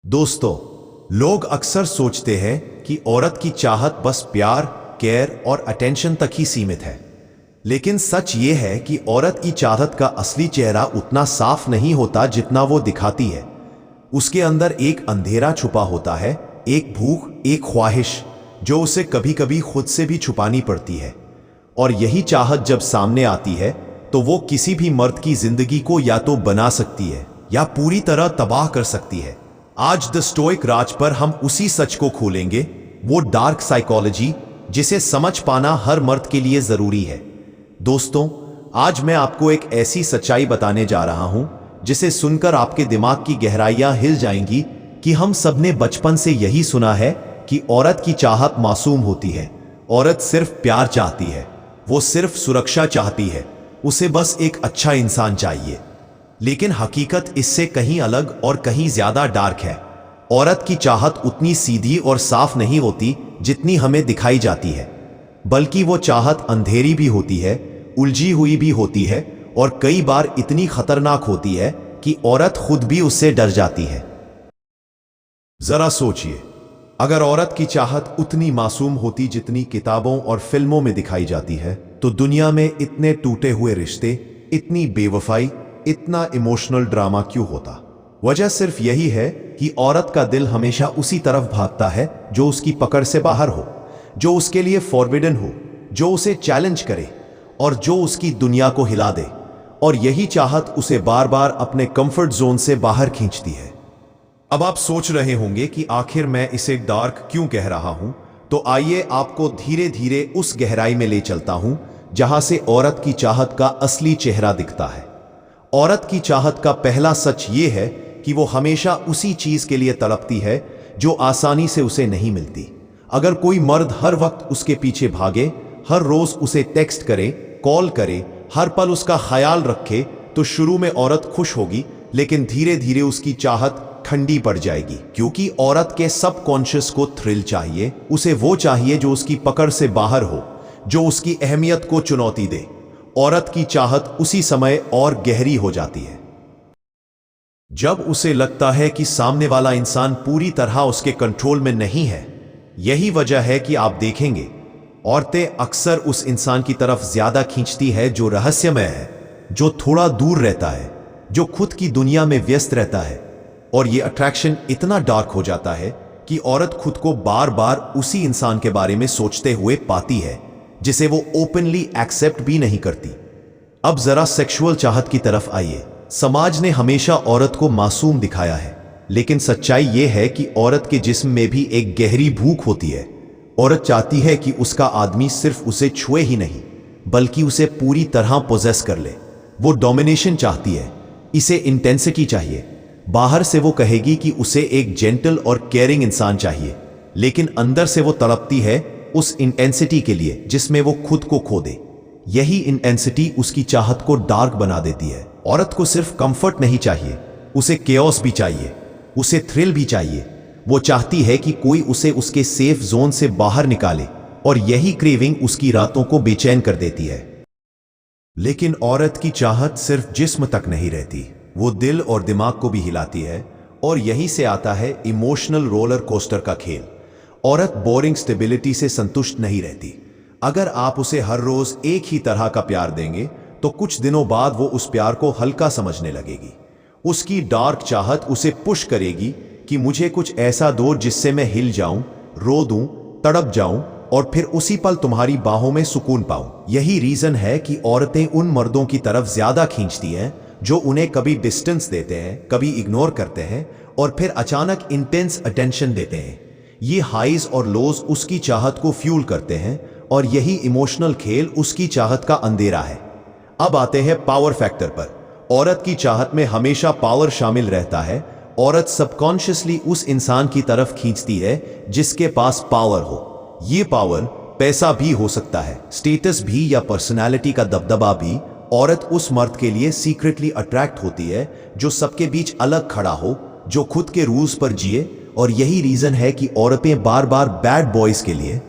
दोस्तों, लोग अक्सर सोचते हैं कि औरत की चाहत बस प्यार, केयर और अटेंशन तक ही सीमित है। लेकिन सच ये है कि औरत की चाहत का असली चेहरा उतना साफ नहीं होता जितना वो दिखाती है। उसके अंदर एक अंधेरा छुपा होता है, एक भूख, एक ख्वाहिश जो उसे कभी कभी खुद से भी छुपानी पड़ती है। और यही चाहत जब सामने आती है तो वो किसी भी मर्द की जिंदगी को या तो बना सकती है या पूरी तरह तबाह कर सकती है। आज द स्टोइक राज पर हम उसी सच को खोलेंगे, वो डार्क साइकोलॉजी जिसे समझ पाना हर मर्द के लिए जरूरी है। दोस्तों, आज मैं आपको एक ऐसी सच्चाई बताने जा रहा हूं जिसे सुनकर आपके दिमाग की गहराइयां हिल जाएंगी कि हम सबने बचपन से यही सुना है कि औरत की चाहत मासूम होती है। औरत सिर्फ प्यार चाहती है, वो सिर्फ सुरक्षा चाहती है, उसे बस एक अच्छा इंसान चाहिए। लेकिन हकीकत इससे कहीं अलग और कहीं ज्यादा डार्क है। औरत की चाहत उतनी सीधी और साफ नहीं होती जितनी हमें दिखाई जाती है, बल्कि वो चाहत अंधेरी भी होती है, उलझी हुई भी होती है और कई बार इतनी खतरनाक होती है कि औरत खुद भी उससे डर जाती है। जरा सोचिए, अगर औरत की चाहत उतनी मासूम होती जितनी किताबों और फिल्मों में दिखाई जाती है, तो दुनिया में इतने टूटे हुए रिश्ते, इतनी बेवफाई, इतना इमोशनल ड्रामा क्यों होता? वजह सिर्फ यही है कि औरत का दिल हमेशा उसी तरफ भागता है जो उसकी पकड़ से बाहर हो, जो उसके लिए फॉरबिडन हो, जो उसे चैलेंज करे और जो उसकी दुनिया को हिला दे। और यही चाहत उसे बार बार अपने कंफर्ट जोन से बाहर खींचती है। अब आप सोच रहे होंगे कि आखिर मैं इसे डार्क क्यों कह रहा हूं, तो आइए आपको धीरे धीरे उस गहराई में ले चलता हूं जहां से औरत की चाहत का असली चेहरा दिखता है। औरत की चाहत का पहला सच ये है कि वो हमेशा उसी चीज के लिए तड़पती है जो आसानी से उसे नहीं मिलती। अगर कोई मर्द हर वक्त उसके पीछे भागे, हर रोज उसे टेक्स्ट करे, कॉल करे, हर पल उसका ख्याल रखे, तो शुरू में औरत खुश होगी, लेकिन धीरे धीरे उसकी चाहत ठंडी पड़ जाएगी। क्योंकि औरत के सबकॉन्शियस को थ्रिल चाहिए, उसे वो चाहिए जो उसकी पकड़ से बाहर हो, जो उसकी अहमियत को चुनौती दे। औरत की चाहत उसी समय और गहरी हो जाती है जब उसे लगता है कि सामने वाला इंसान पूरी तरह उसके कंट्रोल में नहीं है। यही वजह है कि आप देखेंगे, औरतें अक्सर उस इंसान की तरफ ज्यादा खींचती है जो रहस्यमय है, जो थोड़ा दूर रहता है, जो खुद की दुनिया में व्यस्त रहता है। और यह अट्रैक्शन इतना डार्क हो जाता है कि औरत खुद को बार बार उसी इंसान के बारे में सोचते हुए पाती है जिसे वो ओपनली एक्सेप्ट भी नहीं करती। अब जरा सेक्सुअल चाहत की तरफ आइए। समाज ने हमेशा औरत को मासूम दिखाया है, लेकिन सच्चाई यह है कि औरत के जिस्म में भी एक गहरी भूख होती है। औरत चाहती है कि उसका आदमी सिर्फ उसे छुए ही नहीं, बल्कि उसे पूरी तरह पोजेस कर ले। वो डोमिनेशन चाहती है, इसे इंटेंसिटी चाहिए। बाहर से वो कहेगी कि उसे एक जेंटल और केयरिंग इंसान चाहिए, लेकिन अंदर से वो तड़पती है उस इंटेंसिटी के लिए जिसमें वो खुद को खो दे। यही इंटेंसिटी उसकी चाहत को डार्क बना देती है। औरत को सिर्फ कंफर्ट नहीं चाहिए, उसे केओस भी चाहिए, उसे थ्रिल भी चाहिए। वो चाहती है कि कोई उसे उसके सेफ जोन से बाहर निकाले, और यही क्रेविंग उसकी रातों को बेचैन कर देती है। लेकिन औरत की चाहत सिर्फ जिस्म तक नहीं रहती, वो दिल और दिमाग को भी हिलाती है। और यही से आता है इमोशनल रोलर कोस्टर का खेल। औरत बोरिंग स्टेबिलिटी से संतुष्ट नहीं रहती। अगर आप उसे हर रोज एक ही तरह का प्यार देंगे, तो कुछ दिनों बाद वो उस प्यार को हल्का समझने लगेगी। उसकी डार्क चाहत उसे पुश करेगी कि मुझे कुछ ऐसा दो जिससे मैं हिल जाऊं, रो दूं, तड़प जाऊं और फिर उसी पल तुम्हारी बाहों में सुकून पाऊं। यही रीजन है कि औरतें उन मर्दों की तरफ ज्यादा खींचती हैं जो उन्हें कभी डिस्टेंस देते हैं, कभी इग्नोर करते हैं और फिर अचानक इंटेंस अटेंशन देते हैं। ये हाइज और लोज उसकी चाहत को फ्यूल करते हैं, और यही इमोशनल खेल उसकी चाहत का अंधेरा है। अब आते हैं पावर फैक्टर पर। औरत की चाहत में हमेशा पावर शामिल रहता है। औरत सबकॉन्शियसली उस इंसान की तरफ खींचती है जिसके पास पावर हो। ये पावर पैसा भी हो सकता है, स्टेटस भी, या पर्सनैलिटी का दबदबा भी। औरत उस मर्द के लिए सीक्रेटली अट्रैक्ट होती है जो सबके बीच अलग खड़ा हो, जो खुद के रूल्स पर जिए। और यही रीजन है कि औरतें बार बार बैड बॉयज के लिए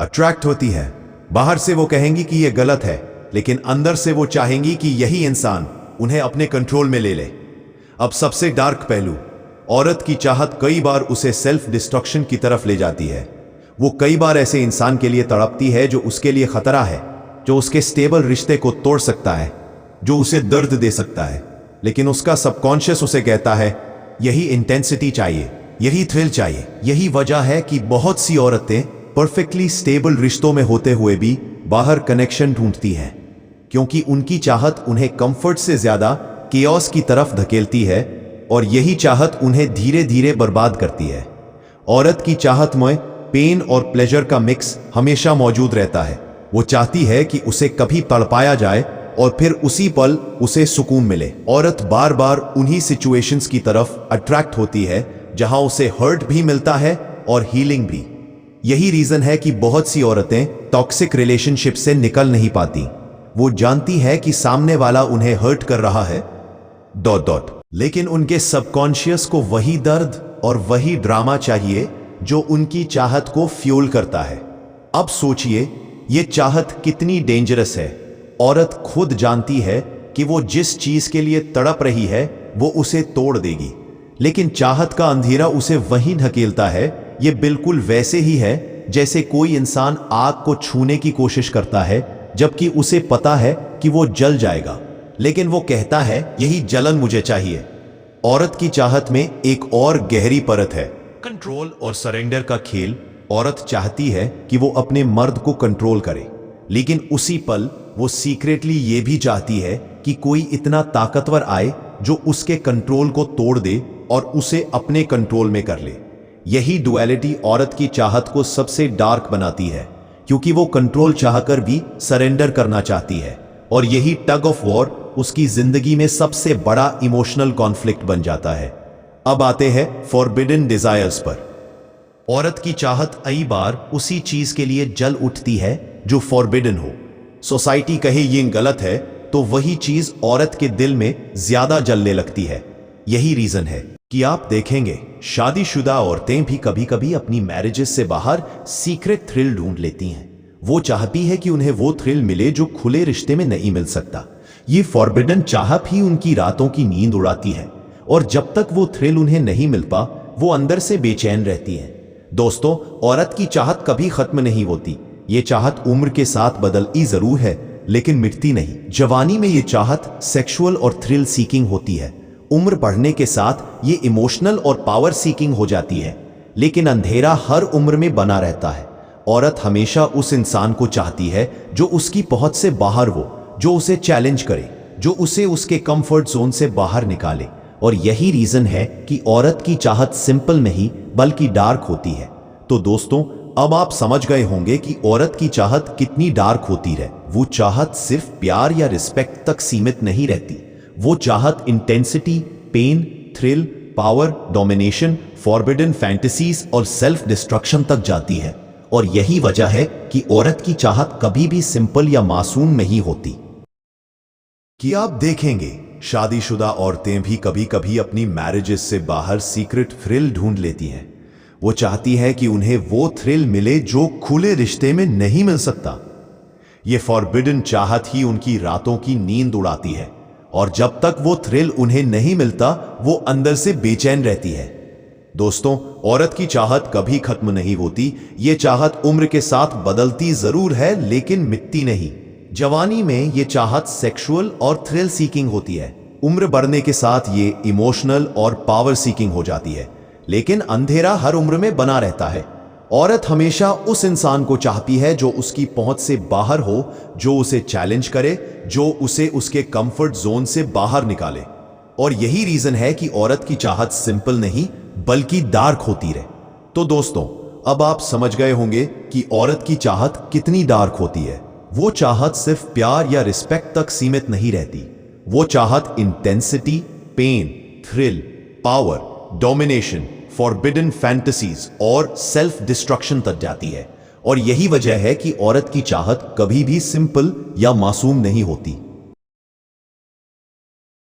अट्रैक्ट होती है। बाहर से वो कहेंगी कि यह गलत है, लेकिन अंदर से वो चाहेंगी कि यही इंसान उन्हें अपने कंट्रोल में ले ले। अब सबसे डार्क पहलू, औरत की चाहत कई बार उसे सेल्फ डिस्ट्रक्शन की तरफ ले जाती है। वो कई बार ऐसे इंसान के लिए तड़पती है जो उसके लिए खतरा है, जो उसके स्टेबल रिश्ते को तोड़ सकता है, जो उसे दर्द दे सकता है। लेकिन उसका सबकॉन्शियस उसे कहता है यही इंटेंसिटी चाहिए, यही थ्रिल चाहिए। यही वजह है कि बहुत सी औरतें परफेक्टली स्टेबल रिश्तों में होते हुए भी बाहर कनेक्शन ढूंढती हैं, क्योंकि उनकी चाहत उन्हें कंफर्ट से ज्यादा केओस की तरफ धकेलती है, और यही चाहत उन्हें धीरे धीरे बर्बाद करती है। औरत की चाहत में पेन और प्लेजर का मिक्स हमेशा मौजूद रहता है। वो चाहती है कि उसे कभी तड़पाया जाए और फिर उसी पल उसे सुकून मिले। औरत बार बार उन्हीं सिचुएशंस की तरफ अट्रैक्ट होती है जहां उसे हर्ट भी मिलता है और हीलिंग भी। यही रीजन है कि बहुत सी औरतें टॉक्सिक रिलेशनशिप से निकल नहीं पाती। वो जानती है कि सामने वाला उन्हें हर्ट कर रहा है लेकिन उनके सबकॉन्शियस को वही दर्द और वही ड्रामा चाहिए जो उनकी चाहत को फ्यूल करता है। अब सोचिए ये चाहत कितनी डेंजरस है। औरत खुद जानती है कि वो जिस चीज के लिए तड़प रही है वो उसे तोड़ देगी, लेकिन चाहत का अंधेरा उसे वहीं ढकेलता है। ये बिल्कुल वैसे ही है जैसे कोई इंसान आग को छूने की कोशिश करता है जबकि उसे पता है कि वो जल जाएगा, लेकिन वो कहता है यही जलन मुझे चाहिए। औरत की चाहत में एक और गहरी परत है, कंट्रोल और सरेंडर का खेल। औरत चाहती है कि वो अपने मर्द को कंट्रोल करे, लेकिन उसी पल वो सीक्रेटली ये भी चाहती है कि कोई इतना ताकतवर आए जो उसके कंट्रोल को तोड़ दे और उसे अपने कंट्रोल में कर ले। यही डुअलिटी औरत की चाहत को सबसे डार्क बनाती है, क्योंकि वो कंट्रोल चाहकर भी सरेंडर करना चाहती है, और यही टग ऑफ वॉर उसकी जिंदगी में सबसे बड़ा इमोशनल कॉन्फ्लिक्ट बन जाता है। अब आते हैं फॉरबिडन डिजायर्स पर। औरत की चाहत कई बार उसी चीज के लिए जल उठती है जो फॉरबिडन हो। सोसाइटी कहे ये गलत है तो वही चीज औरत के दिल में ज्यादा जलने लगती है। यही रीजन है कि आप देखेंगे शादीशुदा औरतें भी कभी कभी अपनी मैरिजेस से बाहर सीक्रेट थ्रिल ढूंढ लेती हैं। वो चाहती है कि उन्हें वो थ्रिल मिले जो खुले रिश्ते में नहीं मिल सकता। ये फॉरबिडन चाहत ही उनकी रातों की नींद उड़ाती है, और जब तक वो थ्रिल उन्हें नहीं मिलता वो अंदर से बेचैन रहती है। दोस्तों, औरत की चाहत कभी खत्म नहीं होती। ये चाहत उम्र के साथ बदलती जरूर है, लेकिन मिटती नहीं। जवानी में ये चाहत सेक्सुअल और थ्रिल सीकिंग होती है। उम्र बढ़ने के साथ ये इमोशनल और पावर सीकिंग हो जाती है, लेकिन अंधेरा हर उम्र में बना रहता है। औरत हमेशा उस इंसान को चाहती है जो उसकी पहुंच से बाहर हो, जो उसे चैलेंज करे, जो उसे उसके कंफर्ट जोन से बाहर निकाले। और यही रीजन है कि औरत की चाहत सिंपल नहीं बल्कि डार्क होती है। तो दोस्तों, अब आप समझ गए होंगे कि औरत की चाहत कितनी डार्क होती है। वो चाहत सिर्फ प्यार या रिस्पेक्ट तक सीमित नहीं रहती। वो चाहत intensity, pain, thrill, power, domination, forbidden fantasies और सेल्फ डिस्ट्रक्शन तक जाती है। और यही वजह है कि औरत की चाहत कभी भी सिंपल या मासूम नहीं होती। कि आप देखेंगे शादीशुदा औरतें भी कभी कभी अपनी मैरिजेस से बाहर सीक्रेट थ्रिल ढूंढ लेती हैं। वो चाहती है कि उन्हें वो थ्रिल मिले जो खुले रिश्ते में नहीं मिल सकता। ये फॉरबिडन चाहत ही उनकी रातों की नींद उड़ाती है, और जब तक वो थ्रिल उन्हें नहीं मिलता वो अंदर से बेचैन रहती है। दोस्तों, औरत की चाहत कभी खत्म नहीं होती। ये चाहत उम्र के साथ बदलती जरूर है, लेकिन मिटती नहीं। जवानी में ये चाहत सेक्सुअल और थ्रिल सीकिंग होती है। उम्र बढ़ने के साथ ये इमोशनल और पावर सीकिंग हो जाती है, लेकिन अंधेरा हर उम्र में बना रहता है। औरत हमेशा उस इंसान को चाहती है जो उसकी पहुंच से बाहर हो, जो उसे चैलेंज करे, जो उसे उसके कंफर्ट जोन से बाहर निकाले। और यही रीजन है कि औरत की चाहत सिंपल नहीं बल्कि डार्क होती रहे। तो दोस्तों, अब आप समझ गए होंगे कि औरत की चाहत कितनी डार्क होती है। वो चाहत सिर्फ प्यार या रिस्पेक्ट तक सीमित नहीं रहती। वो चाहत intensity, pain, thrill, power, domination, forbidden fantasies और सेल्फ डिस्ट्रक्शन तक जाती है। और यही वजह है कि औरत की चाहत कभी भी सिंपल या मासूम नहीं होती।